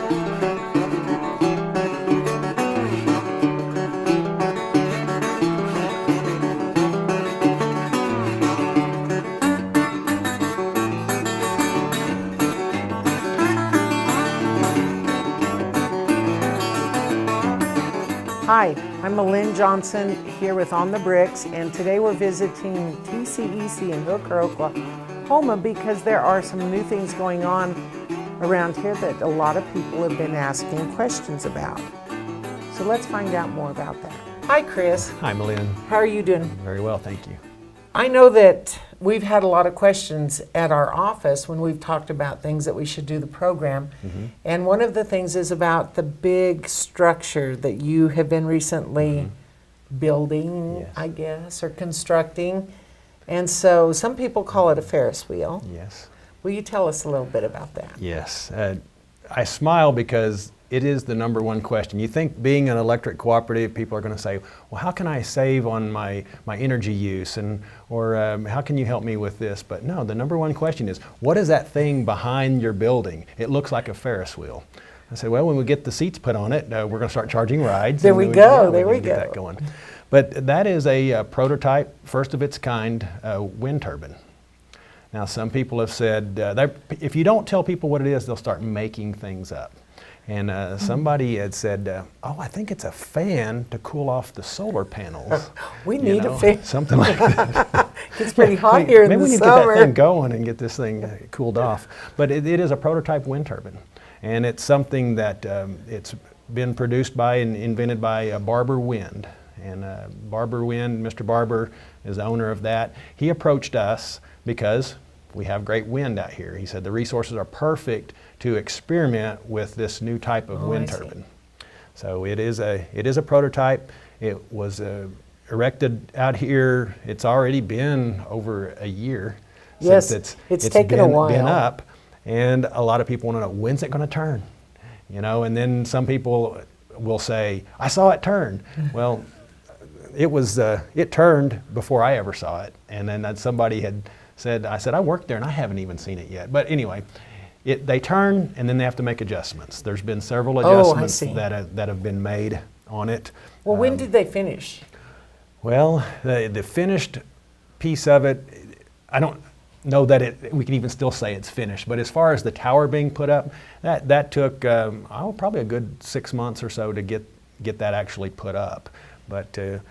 Hi, I'm Lynn Johnson here with On the Bricks, and today we're visiting TCEC in Hooker, Oklahoma, because there are some new things going on around here that a lot of people have been asking questions about. So let's find out more about that. Hi, Chris. Hi, Lynn. How are you doing? Very well, thank you. I know that we've had a lot of questions at our office when we've talked about things that we should do the program. And one of the things is about the big structure that you have been recently building, Yes. I guess, or constructing. And so some people call it a Ferris wheel. Yes. Will you tell us a little bit about that? Yes. I smile because it is the number one question. You think being an electric cooperative, people are going to say, well, how can I save on my energy use? Or how can you help me with this? But no, the number one question is, what is that thing behind your building? It looks like a Ferris wheel. I said, well, when we get the seats put on it, we're going to start charging rides. There we go, there we get go. that going. But that is a prototype, first of its kind, wind turbine. Now, some people have said, if you don't tell people what it is, they'll start making things up. And somebody had said, oh, I think it's a fan to cool off the solar panels. We need a fan. Something like that. It's pretty hot here in the summer. Maybe we need to get that thing going and get this thing cooled off. But it is a prototype wind turbine. And it's something that it's been produced by and invented by Barber Wind. And Barber Wind, Mr. Barber is the owner of that. He approached us because we have great wind out here. He said the resources are perfect to experiment with this new type of wind turbine. So it is a prototype. It was erected out here. It's already been over a year since it's taken a while. Been up, and a lot of people want to know, when's it going to turn? You know, and then some people will say, I saw it turn. Well, it turned before I ever saw it, and then somebody had said, I worked there and I haven't even seen it yet. But anyway, they turn and then they have to make adjustments. There's been several adjustments that have been made on it. Well, when did they finish? Well, the finished piece of it, I don't know that we can even still say it's finished. But as far as the tower being put up, that took probably a good 6 months or so to get that actually put up. But to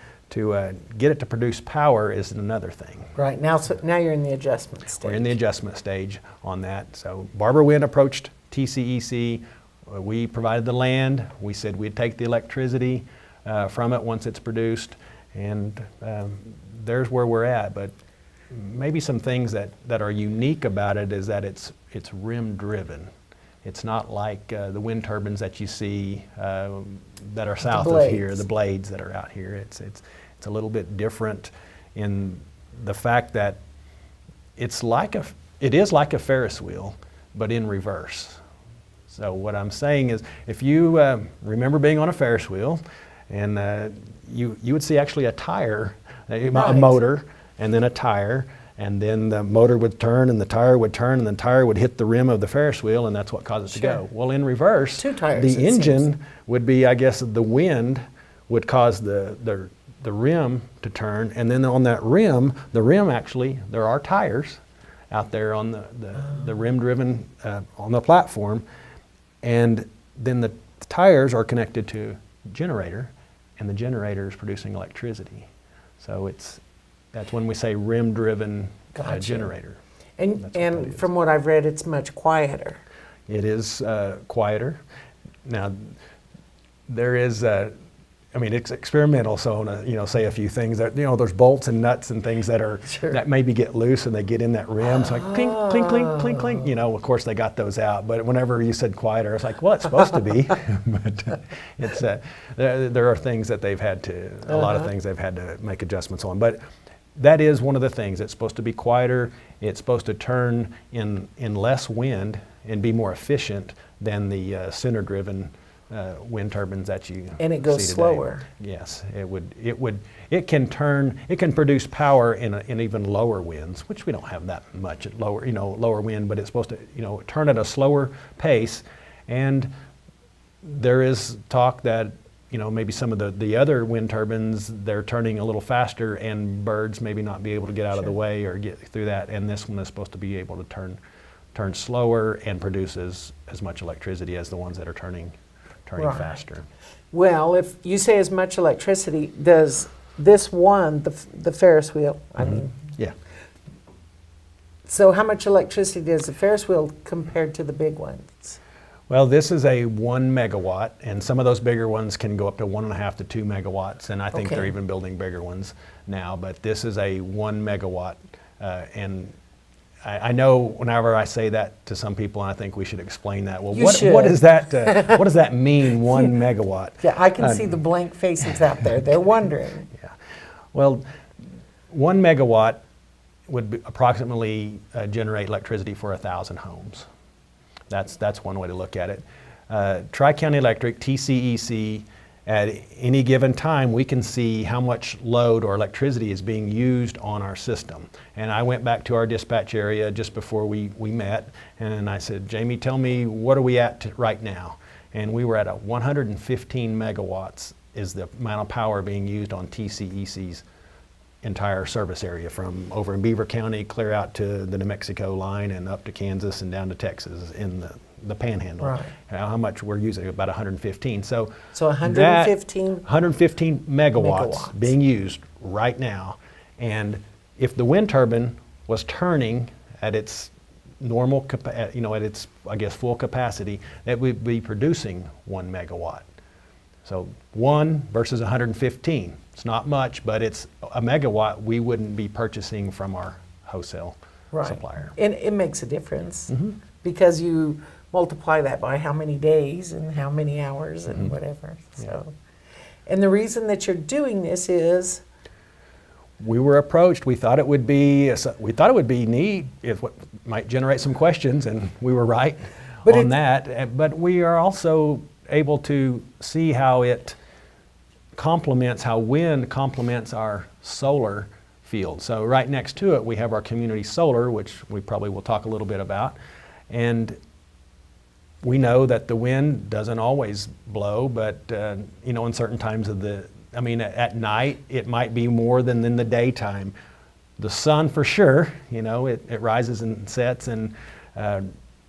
get it to produce power is another thing. Right, now you're in the adjustment stage. We're in the adjustment stage on that. So Barber Wind approached TCEC. We provided the land. We said we'd take the electricity from it once it's produced. And there's where we're at. But maybe some things that are unique about it is that it's rim driven. It's not like the wind turbines that you see that are south of here, the blades that are out here. It's a little bit different in the fact that it is like a Ferris wheel, but in reverse. So what I'm saying is, if you remember being on a Ferris wheel, and you would see actually a tire, a motor, and then a tire. And then the motor would turn and the tire would turn and the tire would hit the rim of the Ferris wheel, and that's what caused it to go. Well, in reverse, the engine would be, I guess, the wind would cause the rim to turn, and then on that rim, actually, there are tires out there on the rim driven on the platform, and then the tires are connected to a generator, and the generator is producing electricity. So that's when we say rim-driven generator. And from what I've read, it's much quieter. It is quieter. Now, there is, it's experimental, so I want to, say a few things. That, there's bolts and nuts and things that maybe get loose and they get in that rim. So like clink, clink, clink, clink, clink. Of course they got those out. But whenever you said quieter, it's like, well, it's supposed to be. But it's there are things that they've had to, a lot of things they've had to make adjustments on. But that is one of the things. It's supposed to be quieter. It's supposed to turn in less wind and be more efficient than the center-driven wind turbines that you and it goes see slower. Yes, it can produce power in even lower winds, which we don't have that much at lower wind, but it's supposed to turn at a slower pace. And there is talk that, you know, maybe some of the other wind turbines, they're turning a little faster and birds maybe not be able to get out of the way or get through that, and this one is supposed to be able to turn slower and produce as much electricity as the ones that are turning Right. faster. Well, if you say as much electricity, does this one, the Ferris wheel, I mean, Yeah. so how much electricity does the Ferris wheel compared to the big ones? Well, this is a 1 megawatt, and some of those bigger ones can go up to 1.5 to 2 megawatts, and I think they're Okay. even building bigger ones now, but this is a 1 megawatt, and I know whenever I say that to some people, I think we should explain that. Well, You what should. is that? What does that mean, 1 megawatt? Yeah, I can see the blank faces out there. They're wondering. Yeah. Well, 1 megawatt would approximately generate electricity for 1,000 homes. That's one way to look at it. Tri-County Electric, TCEC, at any given time, we can see how much load or electricity is being used on our system. And I went back to our dispatch area just before we met, and I said, Jamie, tell me, what are we at right now? And we were at 115 megawatts is the amount of power being used on TCEC's entire service area, from over in Beaver County clear out to the New Mexico line and up to Kansas and down to Texas in the panhandle. Right. How much we're using? About 115. So 115 115 megawatts megawatts. being used right now. And if the wind turbine was turning at its normal, at its, I guess, full capacity, that would be producing 1 megawatt. So 1 versus 115. It's not much, but it's a megawatt we wouldn't be purchasing from our wholesale supplier. And it makes a difference because you multiply that by how many days and how many hours and whatever. So, and the reason that you're doing this is We were approached. We thought it would be neat. It might generate some questions, and we were right on that. But we are also able to see how wind complements our solar field. So right next to it, we have our community solar, which we probably will talk a little bit about. And we know that the wind doesn't always blow, but in certain times of at night, it might be more than in the daytime. The sun, for sure, it rises and sets, and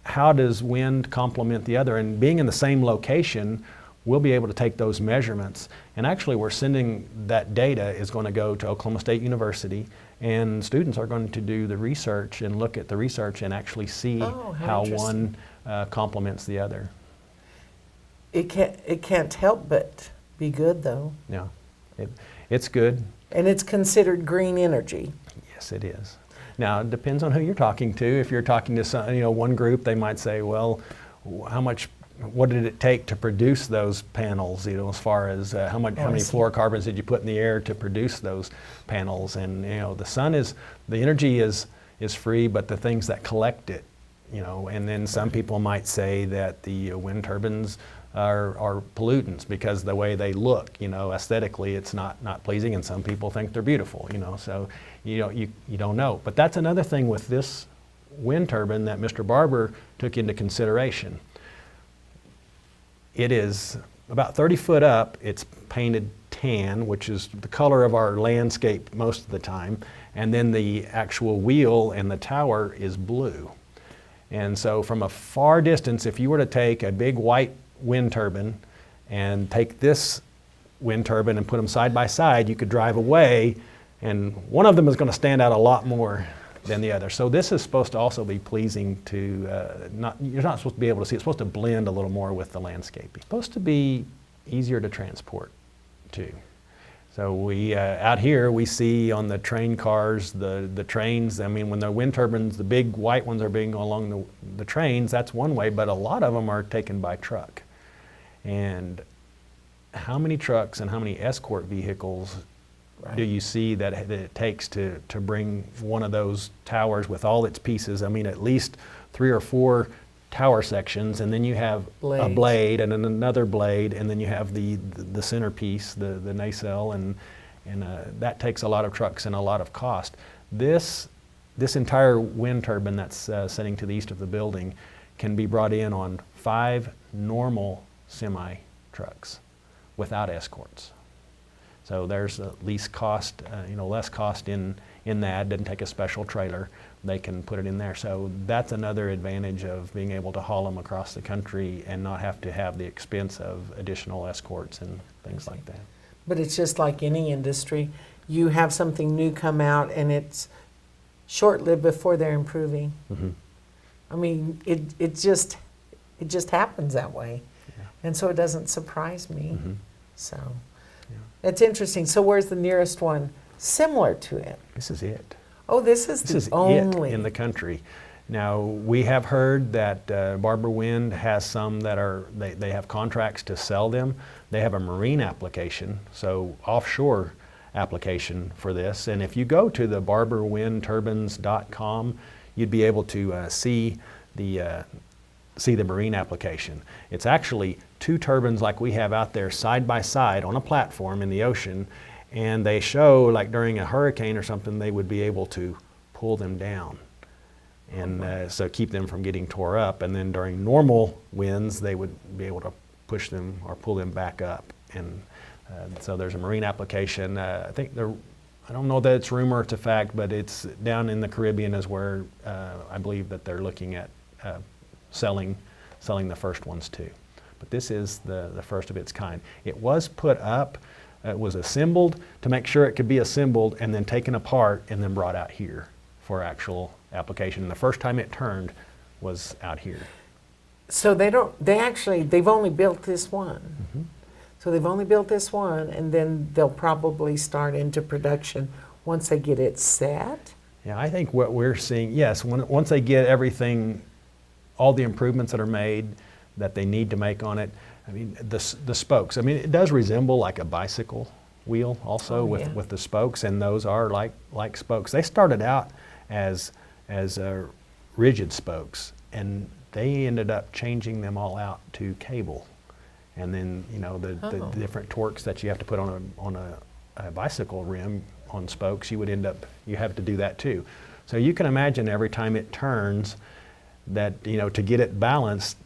how does wind complement the other? And being in the same location, we'll be able to take those measurements. And actually, we're sending that data is going to go to Oklahoma State University, and students are going to do the research and look at the research and actually see how one complements the other. it can't help but be good though. Yeah, it's good. And it's considered green energy. Yes, it is. Now, it depends on who you're talking to. If you're talking to one group, they might say, well, what did it take to produce those panels, as far as how many fluorocarbons did you put in the air to produce those panels? And, the energy is free, but the things that collect it, and then some people might say that the wind turbines are pollutants because the way they look, aesthetically it's not pleasing, and some people think they're beautiful, so you don't know. But that's another thing with this wind turbine that Mr. Barber took into consideration. It is about 30 foot up. It's painted tan, which is the color of our landscape most of the time, and then the actual wheel and the tower is blue. And so from a far distance, if you were to take a big white wind turbine and take this wind turbine and put them side by side, you could drive away, and one of them is going to stand out a lot more than the other. So this is supposed to also be pleasing to, you're not supposed to be able to see, it's supposed to blend a little more with the landscape. It's supposed to be easier to transport too. So we, out here, we see on the train cars, the trains, when the wind turbines, the big white ones are being along the trains, that's one way, but a lot of them are taken by truck. And how many trucks and how many escort vehicles do you see that it takes to bring one of those towers with all its pieces? At least 3 or 4 tower sections, and then you have a blade and then another blade, and then you have the centerpiece, the nacelle, and that takes a lot of trucks and a lot of cost. This entire wind turbine that's sitting to the east of the building can be brought in on 5 normal semi trucks without escorts. So there's at least cost, less cost in that. Doesn't take a special trailer. They can put it in there. So that's another advantage of being able to haul them across the country and not have to have the expense of additional escorts and things like that. But it's just like any industry. You have something new come out and it's short-lived before they're improving. Mm-hmm. I mean, it just happens that way. Yeah. And so it doesn't surprise me. Mm-hmm. So Yeah. it's interesting. So where's the nearest one similar to it? This is it. Oh, this is This is the only it in the country. Now, we have heard that Barber Wind has some that they have contracts to sell them. They have a marine application, so offshore application for this. And if you go to the barberwindturbines.com, you'd be able to see the marine application. It's actually 2 turbines like we have out there side by side on a platform in the ocean, and they show like during a hurricane or something they would be able to pull them down and so keep them from getting tore up, and then during normal winds they would be able to push them or pull them back up. And so there's a marine application. I don't know that it's rumor, it's a fact, but it's down in the Caribbean is where I believe that they're looking at selling the first ones too. But this is the first of its kind. It was put up, it was assembled to make sure it could be assembled and then taken apart and then brought out here for actual application. And the first time it turned was out here. So they've only built this one. Mm-hmm. So they've only built this one, and then they'll probably start into production once they get it set. Yeah, I think what we're seeing, yes, once they get everything, all the improvements that are made that they need to make on it, I mean, the spokes, I mean, it does resemble like a bicycle wheel also with the spokes, and those are like spokes. They started out as rigid spokes, and they ended up changing them all out to cable. And then, the different torques that you have to put on a bicycle rim on spokes, you have to do that too. So you can imagine every time it turns that, to get it balanced,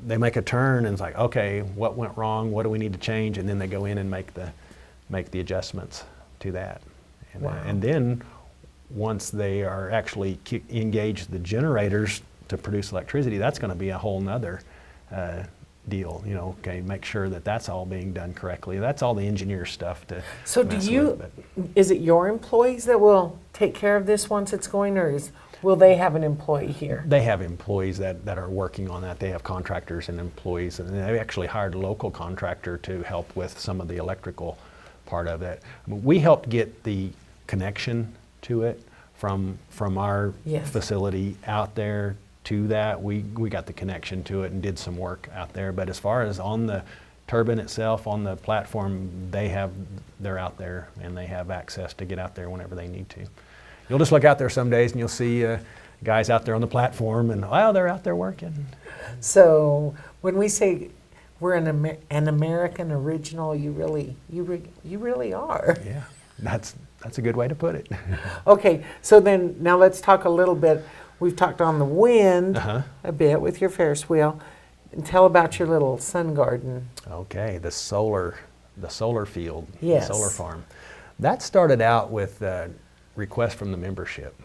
they make a turn and it's like, okay, what went wrong? What do we need to change? And then they go in and make the adjustments to that. And, wow. And then once they are actually engage the generators to produce electricity, that's going to be a whole nother deal. Make sure that that's all being done correctly. That's all the engineer stuff to So is it your employees that will take care of this once it's going, or will they have an employee here? They have employees that are working on that. They have contractors and employees, and they actually hired a local contractor to help with some of the electrical part of it. We helped get the connection to it from our facility out there to that. We got the connection to it and did some work out there. But as far as on the turbine itself, on the platform, they're out there and they have access to get out there whenever they need to. You'll just look out there some days and you'll see guys out there on the platform, and they're out there working. So when we say we're an American original, you really are. Yeah, that's a good way to put it. Okay, so then now let's talk a little bit. We've talked on the wind a bit with your Ferris wheel. And tell about your little sun garden. Okay, the solar field, yes. The solar farm. That started out with a request from the membership.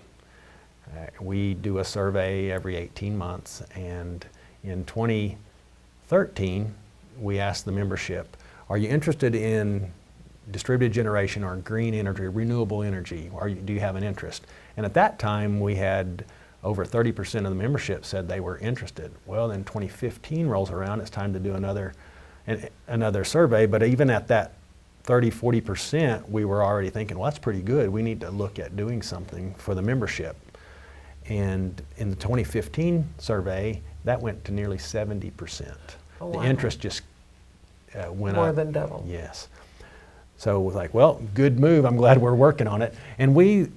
We do a survey every 18 months, and in 2013, we asked the membership, are you interested in distributed generation or green energy, renewable energy? Do you have an interest? And at that time, we had over 30% of the membership said they were interested. Well, then 2015 rolls around, it's time to do another survey, but even at that 30-40%, we were already thinking, well, that's pretty good. We need to look at doing something for the membership. And in the 2015 survey, that went to nearly 70%. Oh, wow. The interest just went up. More than double. Yes. So we're like, well, good move. I'm glad we're working on it. And we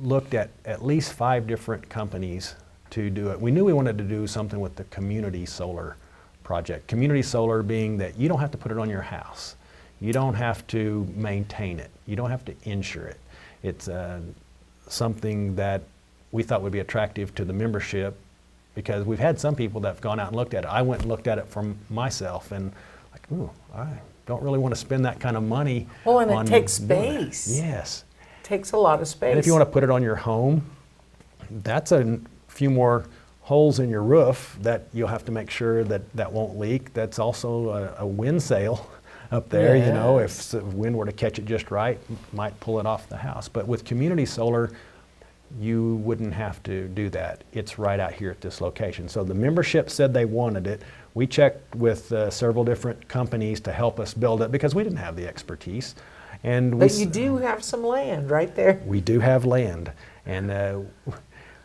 looked at least 5 different companies to do it. We knew we wanted to do something with the community solar project. Community solar being that you don't have to put it on your house. You don't have to maintain it. You don't have to insure it. It's something that we thought would be attractive to the membership because we've had some people that have gone out and looked at it. I went and looked at it for myself, and like, ooh, I don't really want to spend that kind of money. Well, and on it takes doing that. space. Yes. Takes a lot of space. And if you want to put it on your home, that's a few more holes in your roof that you'll have to make sure that that won't leak. That's also a wind sail up there. You know, if the wind were to catch it just right, might pull it off the house. But with community solar, you wouldn't have to do that. It's right out here at this location. So the membership said they wanted it. We checked with several different companies to help us build it because we didn't have the expertise. And but you do have some land right there. We do have land. And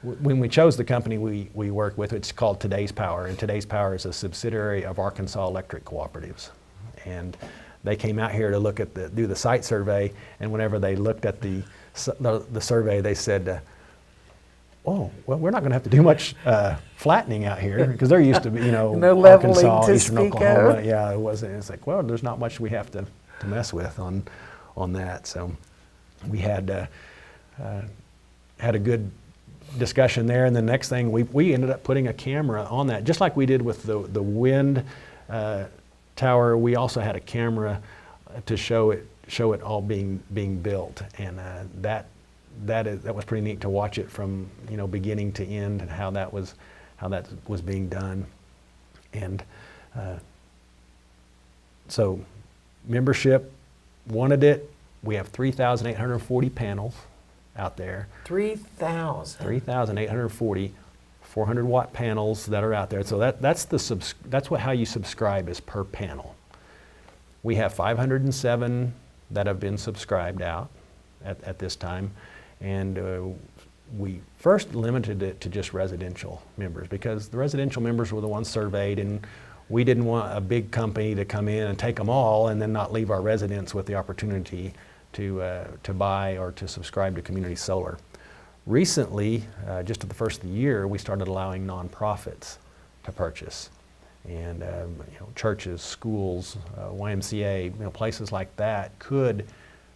when we chose the company we work with, it's called Today's Power. And Today's Power is a subsidiary of Arkansas Electric Cooperatives. And they came out here to look at do the site survey. And whenever they looked at the survey, they said, oh, well, we're not going to have to do much flattening out here because they're used to, no Arkansas, to Eastern Oklahoma. Of. Yeah, it wasn't. It's like, well, there's not much we have to mess with on that. So we had a good discussion there, and the next thing we ended up putting a camera on that, just like we did with the wind tower. We also had a camera to show it all being built, and that was pretty neat to watch it from beginning to end and how that was being done. And so membership wanted it. We have 3,840 panels out there. 3,000. 3,840 400-watt panels that are out there. So that's how you subscribe is per panel. We have 507 that have been subscribed out at this time, and we first limited it to just residential members because the residential members were the ones surveyed, and we didn't want a big company to come in and take them all and then not leave our residents with the opportunity to buy or to subscribe to community solar. Recently, just at the first of the year, we started allowing nonprofits to purchase, and churches, schools, YMCA, places like that could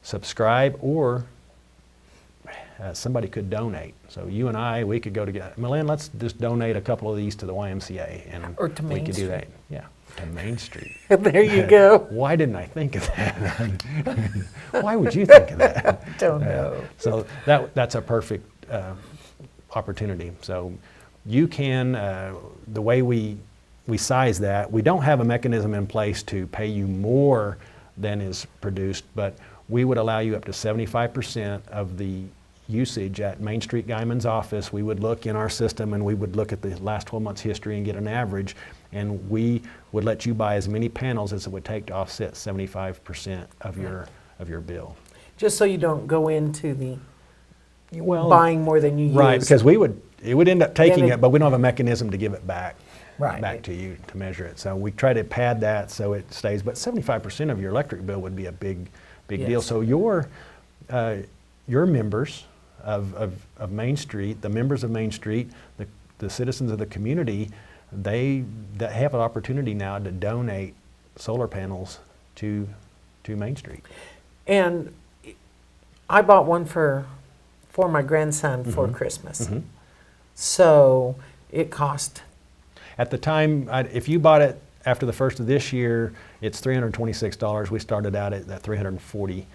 subscribe, or somebody could donate. So you and I, we could go together. Malin, let's just donate a couple of these to the YMCA, and or to Main we could Street. do that. Yeah, to Main Street. There you go. Why didn't I think of that? Why would you think of that? Don't know. So that's a perfect opportunity. So you can, the way we size that, we don't have a mechanism in place to pay you more than is produced, but we would allow you up to 75% of the usage at Main Street Guyman's office. We would look in our system and we would look at the last 12 months history and get an average, and we would let you buy as many panels as it would take to offset 75% of your bill. Just so you don't go into the Well, buying more than you use. right, because it would end up taking it, but we don't have a mechanism to give it back to you to measure it. So we try to pad that so it stays, but 75% of your electric bill would be a big deal. So your members of Main Street, the members of Main Street, the citizens of the community, they have an opportunity now to donate solar panels to Main Street. And I bought one for my grandson for Christmas. Mm-hmm. So it cost. At the time, if you bought it after the first of this year, it's $326. We started out at $340.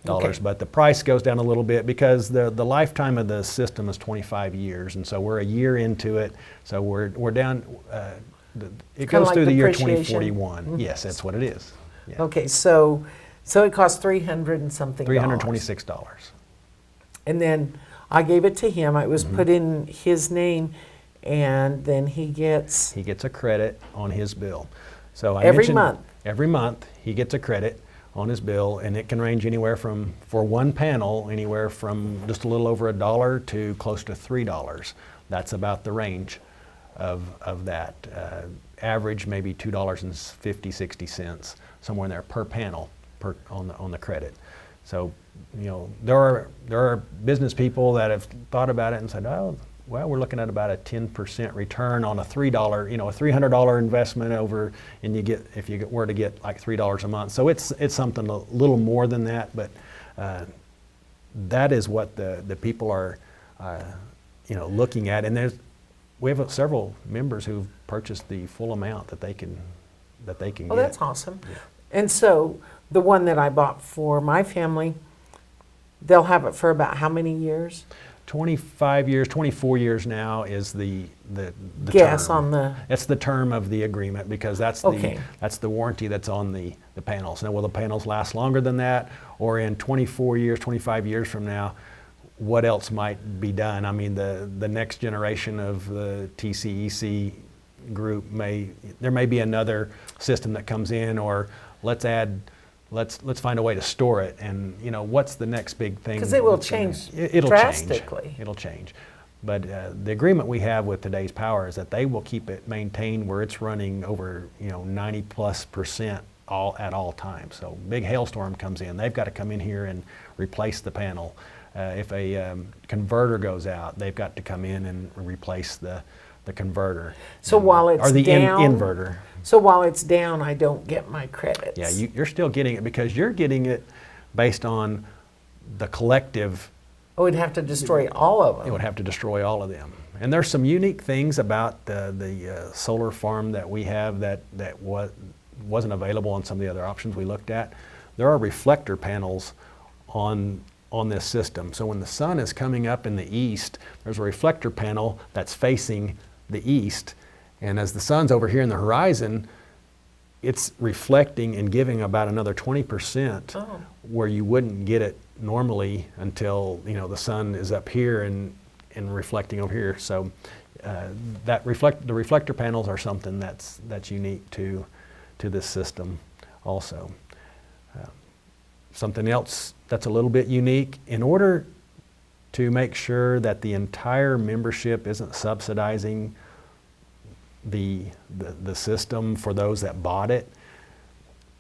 Okay. But the price goes down a little bit because the lifetime of the system is 25 years, and so we're a year into it. So we're down. It goes through the year 2041. Mm-hmm. Yes, that's what it is. Yeah. Okay, so it costs $300 and something. $326. And then I gave it to him. It was put in his name, and then he gets a credit on his bill. So every month. Every month he gets a credit on his bill, and it can range anywhere from, for one panel, anywhere from just a little over $1 to close to $3. That's about the range of that. Average maybe $2.50, 60 cents, somewhere in there per panel on the credit. So, there are business people that have thought about it and said, oh, well, we're looking at about a 10% return on a $3, a $300 investment over, and if you were to get like $3 a month. So it's something a little more than that, but that is what the people are, looking at. And we have several members who've purchased the full amount that they can get. Oh, that's awesome. And so the one that I bought for my family, they'll have it for about how many years? 25 years, 24 years now is the Guess term. on the. That's the term of the agreement, because that's Okay. the warranty that's on the panels. Now, will the panels last longer than that, or in 24 years, 25 years from now, what else might be done? I mean, the next generation of the TCEC group there may be another system that comes in, or let's find a way to store it, and what's the next big thing? Because it will change It'll drastically. change. It'll change. But the agreement we have with Today's Power is that they will keep it maintained where it's running over 90+% at all times. So big hailstorm comes in, they've got to come in here and replace the panel. If a converter goes out, they've got to come in and replace the converter. So while it's or the down, inverter. So while it's down, I don't get my credits. Yeah, you're still getting it, because you're getting it based on the collective. Oh, it'd have to destroy all of them. It would have to destroy all of them. And there's some unique things about the solar farm that we have that wasn't available on some of the other options we looked at. There are reflector panels on this system. So when the sun is coming up in the east, there's a reflector panel that's facing the east. And as the sun's over here in the horizon, it's reflecting and giving about another 20% where you wouldn't get it normally until the sun is up here and reflecting over here. So the reflector panels are something that's unique to this system also. Something else that's a little bit unique, in order to make sure that the entire membership isn't subsidizing the system for those that bought it,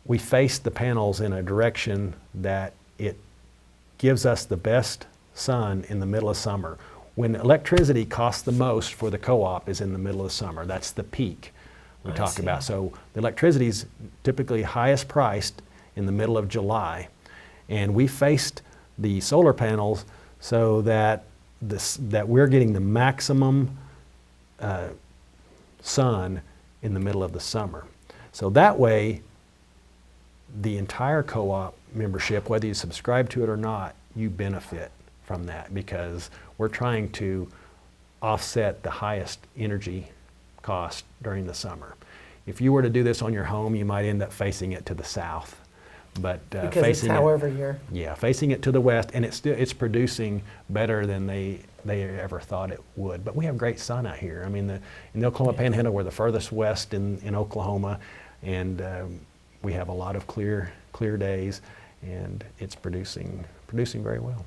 we face the panels in a direction that it gives us the best sun in the middle of summer. When electricity costs the most for the co-op is in the middle of summer. That's the peak we talk about. So the electricity is typically highest priced in the middle of July. And we faced the solar panels so that we're getting the maximum sun in the middle of the summer. So that way, the entire co-op membership, whether you subscribe to it or not, you benefit from that, because we're trying to offset the highest energy cost during the summer. If you were to do this on your home, you might end up facing it to the south. But because facing it's however you're. Facing it to the west, and it's producing better than they ever thought it would. But we have great sun out here. I mean, in the Oklahoma Panhandle, we're the furthest west in Oklahoma, and we have a lot of clear days, and it's producing very well.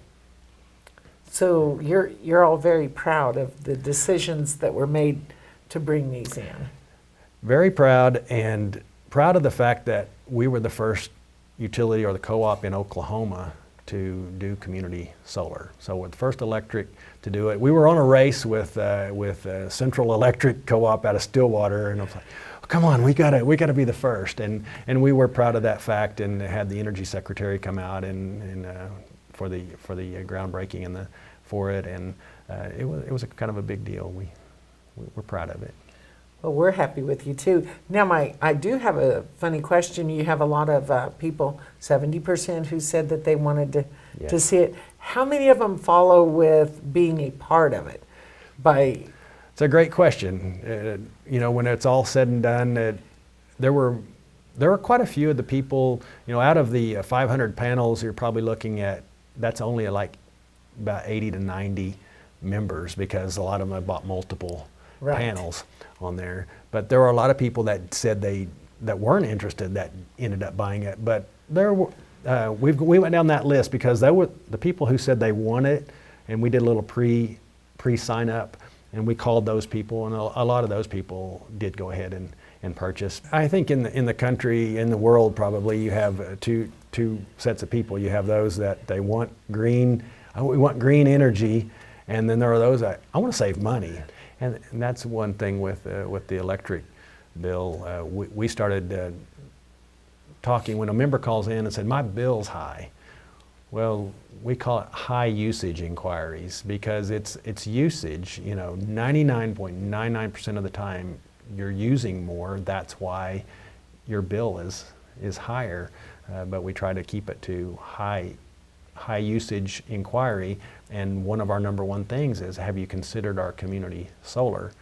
So you're all very proud of the decisions that were made to bring these in. Very proud, and proud of the fact that we were the first utility or the co-op in Oklahoma to do community solar. So we're the first electric to do it. We were on a race with Central Electric Co-op out of Stillwater, and I was like, oh, come on, we gotta be the first. And we were proud of that fact, and had the Energy Secretary come out and for the groundbreaking for it, and it was a kind of a big deal. We're proud of it. Well, we're happy with you too. Now, I do have a funny question. You have a lot of people, 70%, who said that they wanted to Yes. see it. How many of them follow with being a part of it? It's a great question. When it's all said and done, there were quite a few of the people. Out of the 500 panels, you're probably looking at, that's only like about 80 to 90 members, because a lot of them have bought multiple panels on there. But there were a lot of people that said that weren't interested that ended up buying it. But there were we went down that list because they were the people who said they want it, and we did a little pre sign up, and we called those people, and a lot of those people did go ahead and purchase. I think in the country, in the world, probably you have two sets of people. You have those that they want green, we want green energy, and then there are those that I want to save money. And that's one thing with the electric bill. We started talking when a member calls in and said, my bill's high. Well, we call it high usage inquiries because it's usage. 99.99% of the time you're using more. That's why your bill is higher. But we try to keep it to high usage inquiry. And one of our number one things is, have you considered our community solar?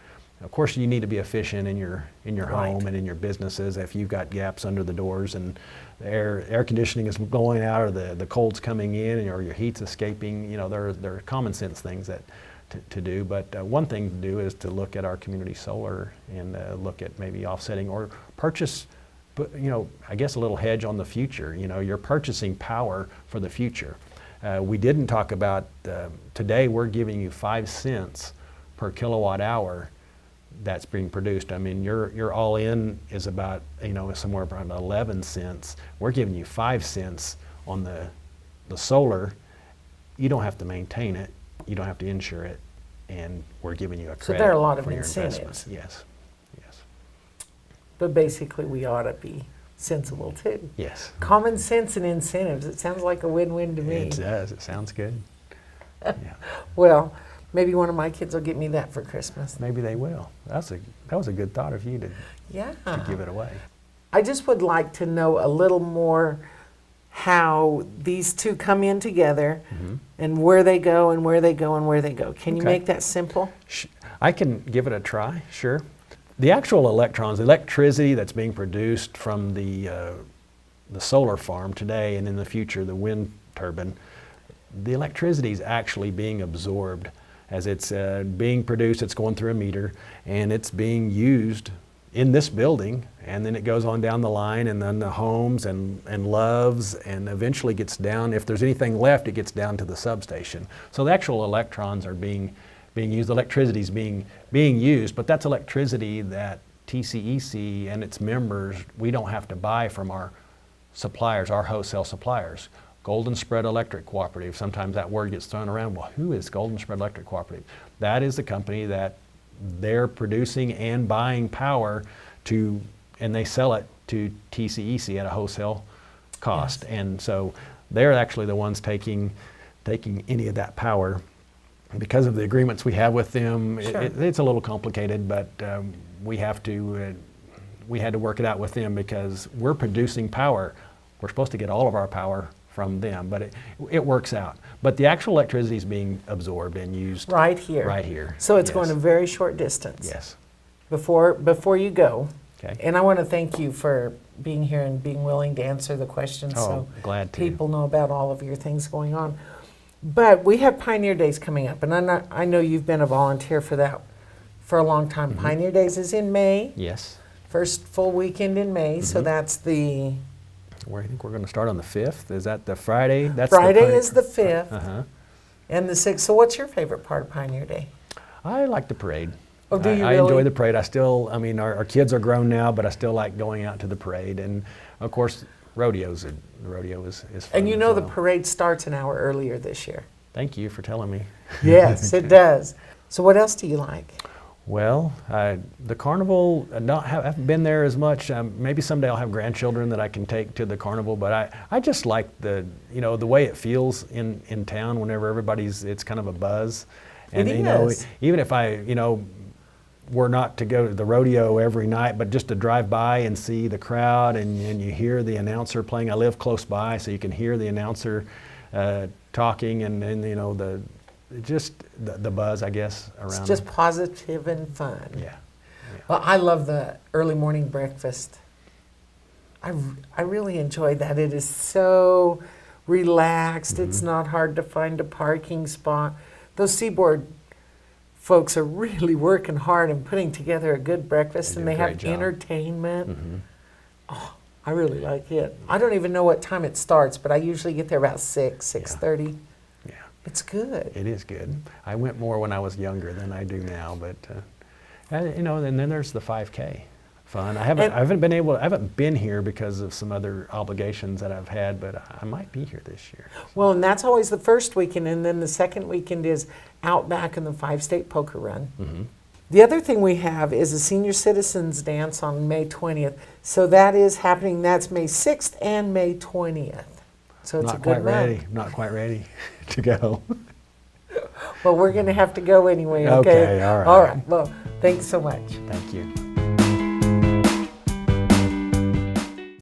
Of course, you need to be efficient in your Right. home and in your businesses. If you've got gaps under the doors and the air conditioning is going out, or the cold's coming in, or your heat's escaping, there are common sense things that to do. But one thing to do is to look at our community solar and look at maybe offsetting or purchase. But I guess a little hedge on the future. You're purchasing power for the future. We didn't talk about today. We're giving you 5 cents per kilowatt hour that's being produced. I mean, your all-in is about somewhere around 11 cents. We're giving you 5 cents on the solar. You don't have to maintain it. You don't have to insure it, and we're giving you a credit. So there are a lot of for your incentives. investment. Yes. But basically, we ought to be sensible too. Yes. Common sense and incentives. It sounds like a win-win to me. It does. It sounds good. Yeah. Well, maybe one of my kids will get me that for Christmas. Maybe they will. That was a good thought of you to Yeah. give it away. I just would like to know a little more how these two come in together and where they go and where they go and where they go. Can you Okay. make that simple? I can give it a try, sure. The actual electrons, the electricity that's being produced from the solar farm today and in the future, the wind turbine, the electricity is actually being absorbed as it's being produced. It's going through a meter and it's being used in this building, and then it goes on down the line, and then the homes and Loves, and eventually gets down. If there's anything left, it gets down to the substation. So the actual electrons are being used. The electricity is being used, but that's electricity that TCEC and its members, we don't have to buy from our suppliers, our wholesale suppliers. Golden Spread Electric Cooperative, sometimes that word gets thrown around. Well, who is Golden Spread Electric Cooperative? That is the company that they're producing and buying power to, and they sell it to TCEC at a wholesale cost. Yes. And so they're actually the ones taking any of that power. Because of the agreements we have with them, Sure. it's a little complicated, but we had to work it out with them because we're producing power. We're supposed to get all of our power from them, but it works out. But the actual electricity is being absorbed and used Right here. Right here. So it's Yes. going a very short distance. Yes. Before you go. Okay. And I want to thank you for being here and being willing to answer the questions so glad to. people know about all of your things going on. But we have Pioneer Days coming up, and I know you've been a volunteer for that for a long time. Pioneer Days is in May, Yes. first full weekend in May, so that's the I think we're going to start on the 5th. Is that the Friday? That's Friday is the 5th Uh-huh. and the 6th. So what's your favorite part of Pioneer Day? I like the parade. Oh, do you I really? enjoy the parade. Our kids are grown now, but I still like going out to the parade. And of course, the rodeo is fun. And you know as the well. parade starts an hour earlier this year. Thank you for telling me. Yes, it does. So what else do you like? Well, the carnival, haven't been there as much. Maybe someday I'll have grandchildren that I can take to the carnival, but I just like the way it feels in town whenever it's kind of a buzz. And It is. Even if were not to go to the rodeo every night, but just to drive by and see the crowd and you hear the announcer playing. I live close by, so you can hear the announcer talking and the buzz, I guess, around. It's just positive and fun. Yeah. Well, I love the early morning breakfast. I really enjoy that. It is so relaxed. It's not hard to find a parking spot. Those Seaboard folks are really working hard and putting together a good breakfast, They and do a they have great job. entertainment. Oh, I really like it. I don't even know what time it starts, but I usually get there about 6:30. Yeah. It's good. It is good. I went more when I was younger than I do now, but and then there's the 5K. Fun. I haven't been here because of some other obligations that I've had, but I might be here this year. Well, and that's always the first weekend, and then the second weekend is Outback and the 5-State Poker Run. The other thing we have is a Senior Citizens Dance on May 20th. So that is happening. That's May 6th and May 20th. So it's a Not good quite month. ready. Not quite ready to go. Well, we're going to have to go anyway, okay? Okay, all right. All right. Well, thanks so much. Thank you.